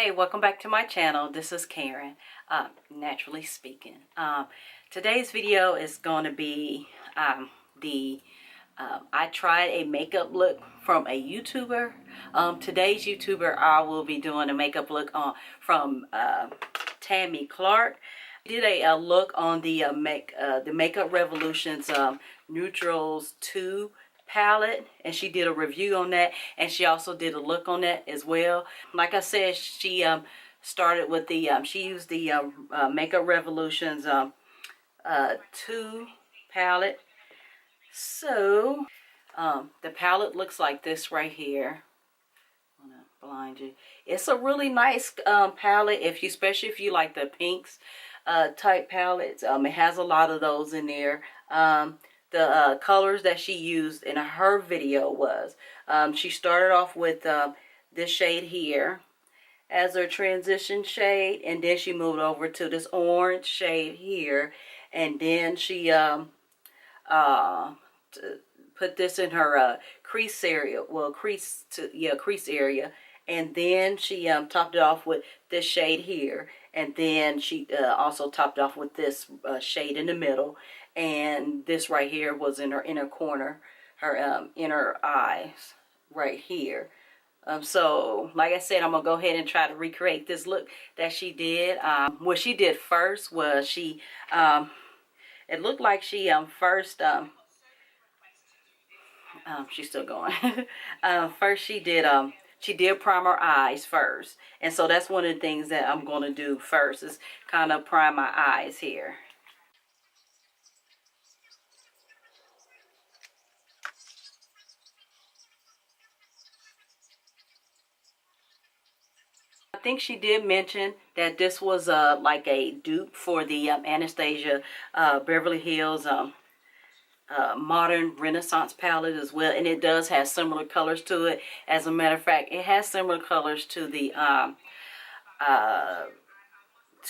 Hey, welcome back to my channel. This is Karen, naturally speaking. Today's video is going to be I tried a makeup look from a YouTuber. Today's YouTuber, I will be doing a makeup look from Tammi Clarke. Did a look on the Make Revolution's Neutrals 2 palette, and she did a review on that, and she also did a look on that as well. Like I said, she started with the she used the Make Revolution's 2 palette. So the palette looks like this right here. I'm gonna blind you. It's a really nice palette, especially if you like the pinks type palettes. It has a lot of those in there. The colors that she used in her video was, she started off with this shade here as her transition shade, and then she moved over to this orange shade here, and then she put this in her crease area, crease area, and then she topped it off with this shade here, and then she also topped off with this shade in the middle, and this right here was in her inner corner, her inner eyes right here. So like I said, I'm gonna go ahead and try to recreate this look that she did. What she did first was she it looked like she first she's still going. First she did prime her eyes first, and so that's one of the things that I'm going to do first, is kind of prime my eyes here. I think she did mention that this was like a dupe for the Anastasia Beverly Hills modern Renaissance palette as well, and it does have similar colors to it. As a matter of fact, it has similar colors to the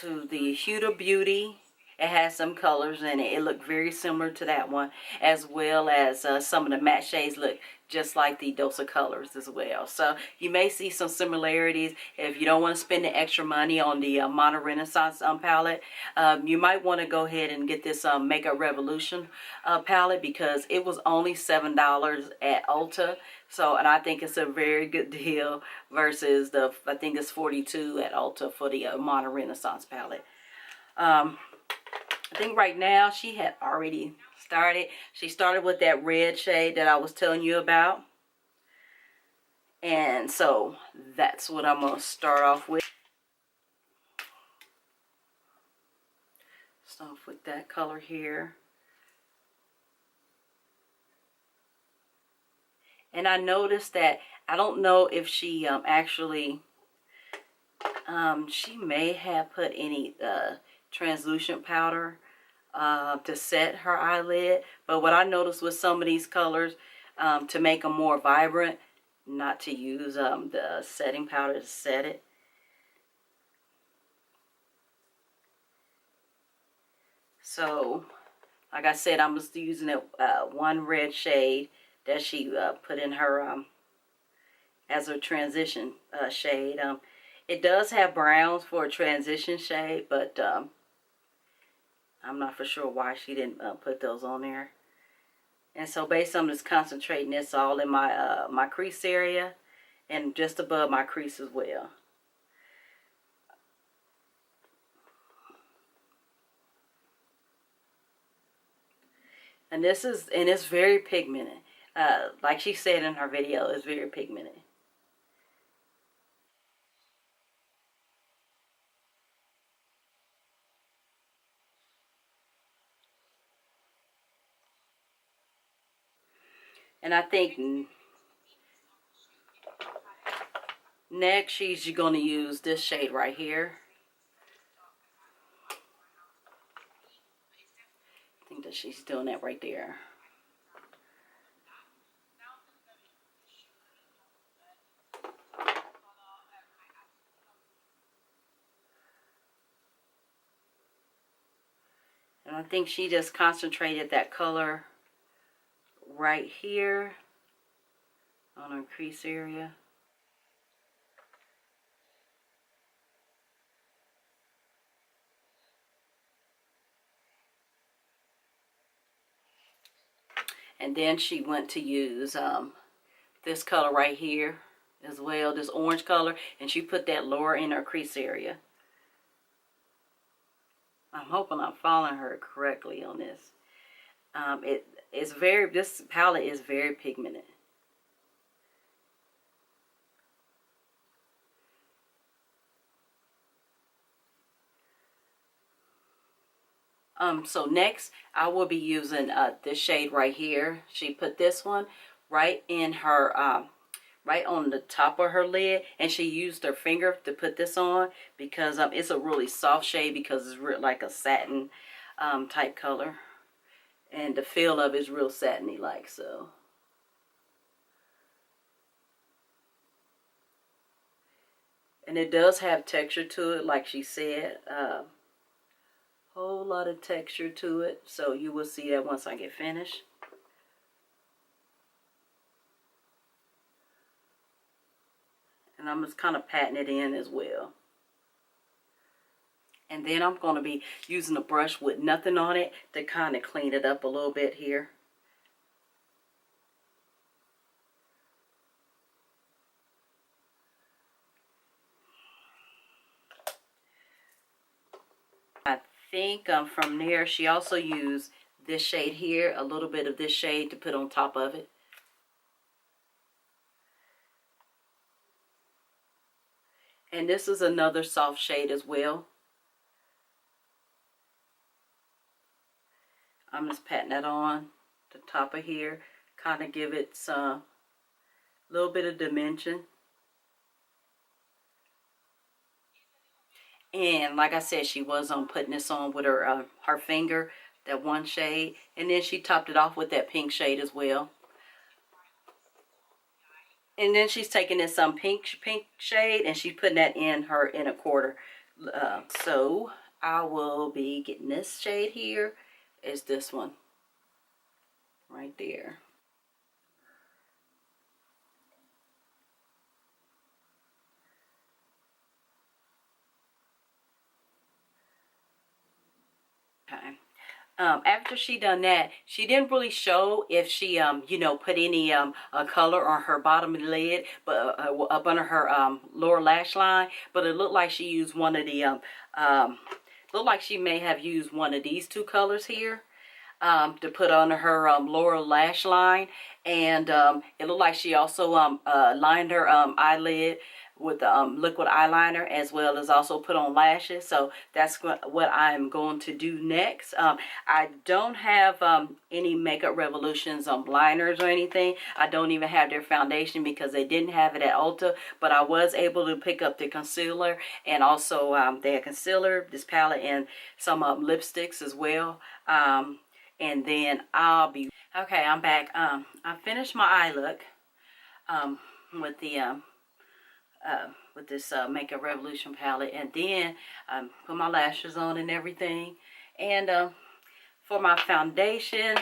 Huda Beauty. It has some colors in it. It looked very similar to that one, as well as some of the matte shades look just like the Dose of Colors as well. So you may see some similarities. If you don't want to spend the extra money on the Modern Renaissance palette, you might want to go ahead and get this Make Revolution palette, because it was only $7 at Ulta. So, and I think it's a very good deal versus I think it's $42 at Ulta for the Modern Renaissance palette. I think right now she had already started. She started with that red shade that I was telling you about. And so that's what I'm going to start off with. Start off with that color here. And I noticed that, I don't know if she actually, she may have put any translucent powder to set her eyelid, but what I noticed with some of these colors, to make them more vibrant, not to use the setting powder to set it. So like I said, I'm just using it one red shade that she put in her as a transition shade. It does have browns for a transition shade, but I'm not for sure why she didn't put those on there. And so basically I'm just concentrating this all in my my crease area and just above my crease as well. And it's very pigmented. Like she said in her video, it's very pigmented. And I think next she's going to use this shade right here. I think that she's doing that right there. And I think she just concentrated that color right here on her crease area. And then she went to use this color right here as well, this orange color, and she put that lower in her crease area. I'm hoping I'm following her correctly on this. This palette is very pigmented. So next I will be using this shade right here. She put this one right in her right on the top of her lid, and she used her finger to put this on because it's a really soft shade, because it's like a satin type color, and the feel of it is real satiny like. So and it does have texture to it, like she said, whole lot of texture to it, so you will see that once I get finished. And I'm just kind of patting it in as well. And then I'm going to be using a brush with nothing on it to kind of clean it up a little bit here. I think from there she also used this shade here, a little bit of this shade to put on top of it. And this is another soft shade as well. I'm just patting that on the top of here, kind of give it some little bit of dimension. And like I said, she was putting this on with her her finger, that one shade, and then she topped it off with that pink shade as well. And then she's taking this pink shade, and she's putting that in her inner quarter. So I will be getting this shade here. Is this one right there. Okay. After she done that, she didn't really show if she you know, put any color on her bottom of the lid, but up under her lower lash line. But it looked like she used one of the looked like she may have used one of these two colors here to put under her lower lash line. And it looked like she also lined her eyelid with liquid eyeliner, as well as also put on lashes. So that's what I'm going to do next. I don't have any Makeup Revolution's liners or anything. I don't even have their foundation because they didn't have it at Ulta, but I was able to pick up the concealer, and also they had concealer, this palette, and some lipsticks as well. And then I'll be okay. I'm back. I finished my eye look with the with this Makeup Revolution palette, and then put my lashes on and everything. And for my foundation,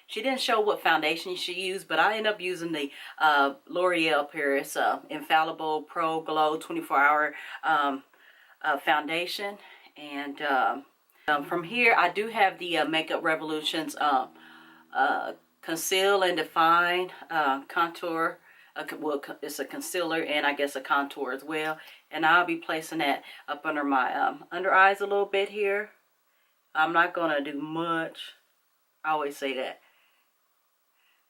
she didn't show what foundation she used, but I ended up using the L'Oreal Paris Infallible Pro Glow 24-hour foundation. And from here, I do have the Makeup Revolution's Conceal and Define Contour. Well, it's a concealer and I guess a contour as well. And I'll be placing that up under my under eyes a little bit here. I'm not going to do much. I always say that.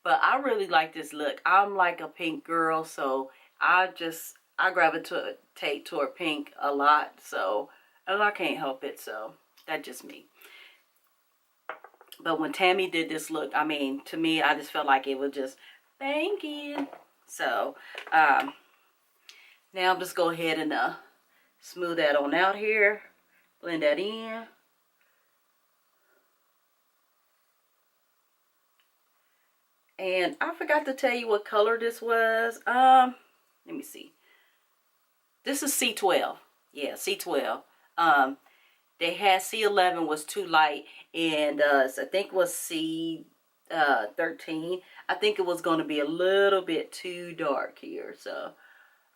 But I really like this look. I'm like a pink girl, so I gravitate toward pink a lot. So, and I can't help it. So, that's just me. But when Tammi did this look, I mean, to me, I just felt like it was just banging. So, now I'm just go ahead and smooth that on out here. Blend that in. And I forgot to tell you what color this was. Let me see. This is C12. Yeah, C12. They had C11 was too light, and so I think it was C13. I think it was going to be a little bit too dark here, so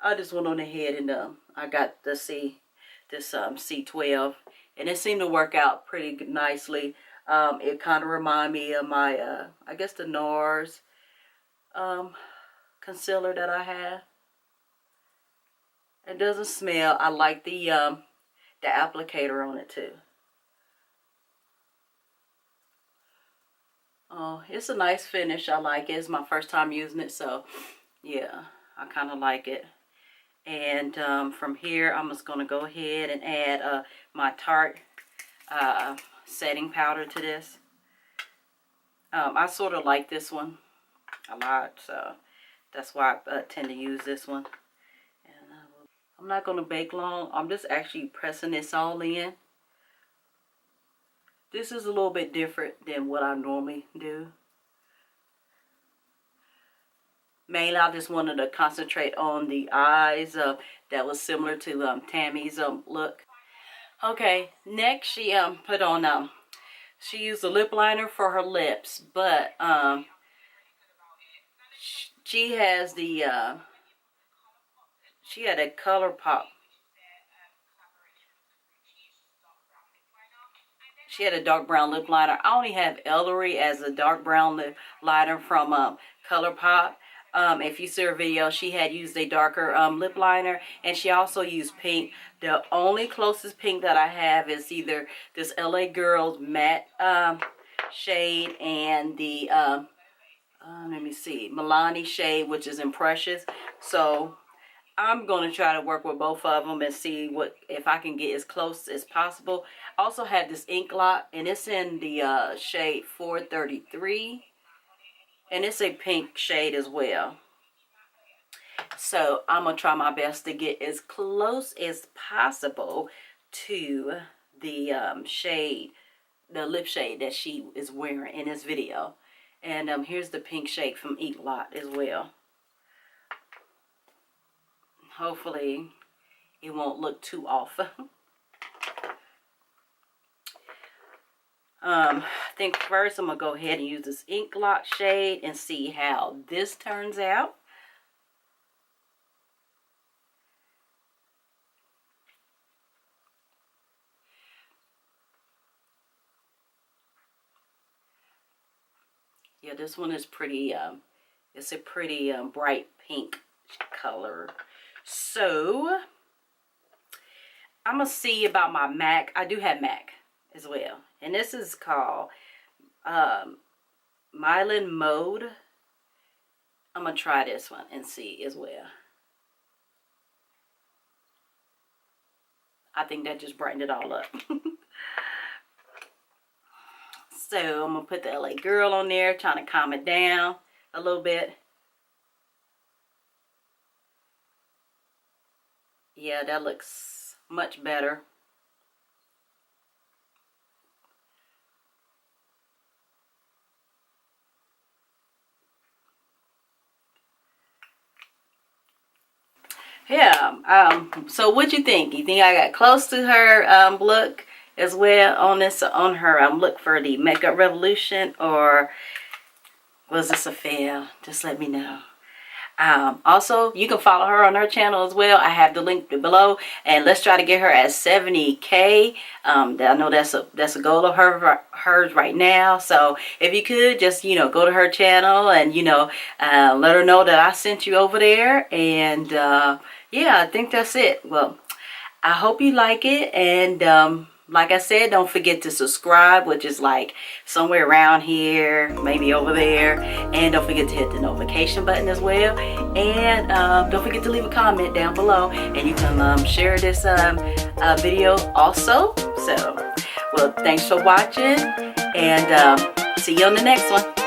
I just went on ahead and I got the C12, and it seemed to work out pretty nicely. It kind of reminds me of my, I guess the NARS concealer that I have. It doesn't smell. I like the applicator on it too. Oh, it's a nice finish. I like it. It's my first time using it, so yeah, I kind of like it. And from here, I'm just going to go ahead and add my Tarte setting powder to this. I sort of like this one a lot, so that's why I tend to use this one. And I'm not going to bake long. I'm just actually pressing this all in. This is a little bit different than what I normally do. Mainly, I just wanted to concentrate on the eyes that was similar to Tammy's look. Okay, next she put on she used a lip liner for her lips, but she has the she had a ColourPop. She had a dark brown lip liner. I only have Ellery as a dark brown lip liner from ColourPop. If you see her video, she had used a darker lip liner, and she also used pink. The only closest pink that I have is either this LA Girls matte shade and the let me see, Milani shade, which is in Precious. So I'm going to try to work with both of them and see what if I can get as close as possible. I also have this ink lot, and it's in the shade 433, and it's a pink shade as well. So I'm going to try my best to get as close as possible to the shade, the lip shade that she is wearing in this video. And here's the pink shade from Ink Lot as well. Hopefully it won't look too off. I think first I'm going to go ahead and use this Ink Lot shade and see how this turns out. Yeah, this one is pretty, it's a pretty bright pink color. So, I'm going to see about my MAC. I do have MAC as well. And this is called Myelin Mode. I'm going to try this one and see as well. I think that just brightened it all up. So I'm going to put the LA Girl on there, trying to calm it down a little bit. Yeah, that looks much better. Yeah, so what you think? You think I got close to her look as well on this, on her look for the Makeup Revolution, or was this a fail? Just let me know. Also, you can follow her on her channel as well. I have the link below, and let's try to get her at 70K. I know that's a goal of hers right now. So if you could just, you know, go to her channel and, you know, let her know that I sent you over there. And yeah, I think that's it. Well, I hope you like it, and like I said, don't forget to subscribe, which is like somewhere around here, maybe over there. And don't forget to hit the notification button as well. And don't forget to leave a comment down below. And you can share this video also. So, well, thanks for watching. And see you on the next one.